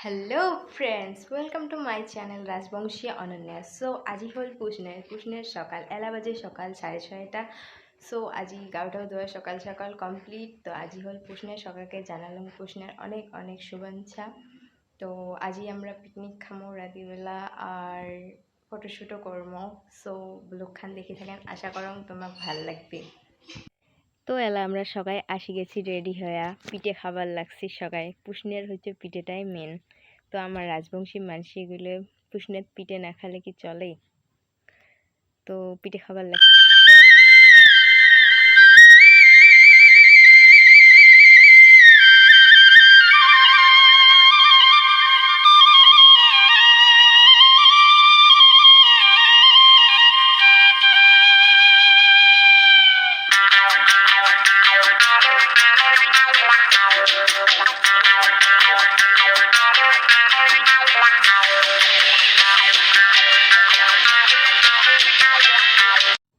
Hello friends, welcome to my channel Rajbanshi Ananya. So আজি হল পুষ্ণের সকাল, এলা বাজে সকাল 6:30। সো আজি গাওটাও দেওয়া সকাল সকাল কমপ্লিট। তো আজি হল পুষ্ণের সকালকে জানালাম পুষ্ণের অনেক অনেক শুভেচ্ছা। তো আজি আমরা পিকনিক খামো রাতিবেলা আর ফটোশ্যুটও করবো। সো ব্লগখান দেখে থাকেন, আশা করম তোমার ভাল লাগবে। তো এলা আমরা সবাই আসি গেছি রেডি হয়ে, পিঠে খাবার লাগছি সবাই। পুষ্ণের হচ্ছে পিঠেটাই মেন। তো আমার রাজবংশী মানুষগুলো পুষ্ণের পিঠে না খালে কি চলে? তো পিঠে খাবার লাগছে।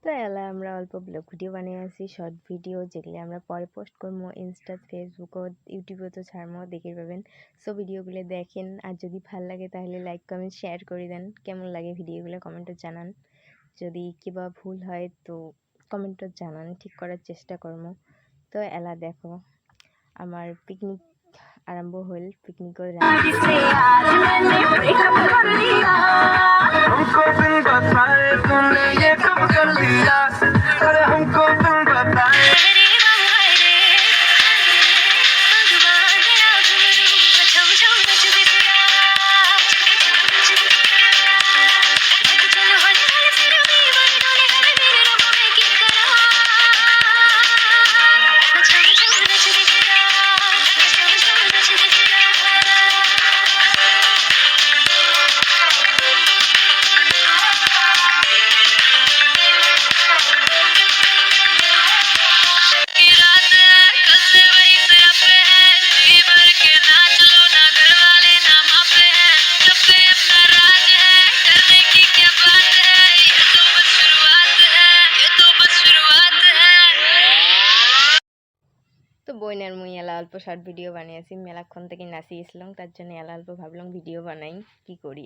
তো এলা আমরা অল্প ব্লগ ভিডিও বানিয়ে আছি, শর্ট ভিডিও, যেগুলি আমরা পরে পোস্ট করবো ইনস্টা, ফেসবুকও, ইউটিউবেও তো ছাড়বো, দেখে পাবেন। সো ভিডিওগুলো দেখেন, আর যদি ভাল লাগে তাহলে লাইক কমেন্ট শেয়ার করে দেন। কেমন লাগে ভিডিওগুলো কমেন্টে জানান। যদি কিবা ভুল হয় তো কমেন্টে জানান, ঠিক করার চেষ্টা করবো। তো এলা দেখো আমার পিকনিক আরম্ভ হল। পিকনিকও তো বইনের মুই এলা অল্প শর্ট ভিডিও বানিয়েছি, মেলাক্ষণ থেকে নাচিয়েছিলাম, তার জন্য এলা অল্প ভাবলাম ভিডিও বানাই, কি করি।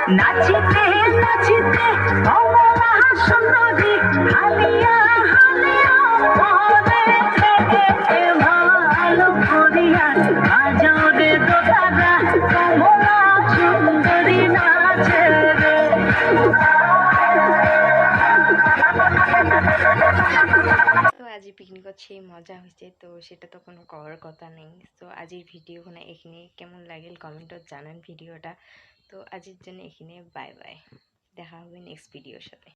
নাচিতে নাচিতে কমলা সুন্দরী হালিয়া হালিয়া পরে ভালো করিয়া আজরে দোতারা কমলা সুন্দরী নাচে রে। তো আজি পিকনিকত সেই মজা হয়েছে, তো সেটা তো কোনো করার কথা নেই। তো আজির ভিডিওখানে এখানে কেমন লাগিল কমেন্টত জানান ভিডিওটা। তো আজির জন্য এখানে বাই বাই, দেখা হবে নেক্সট ভিডিওর সাথে।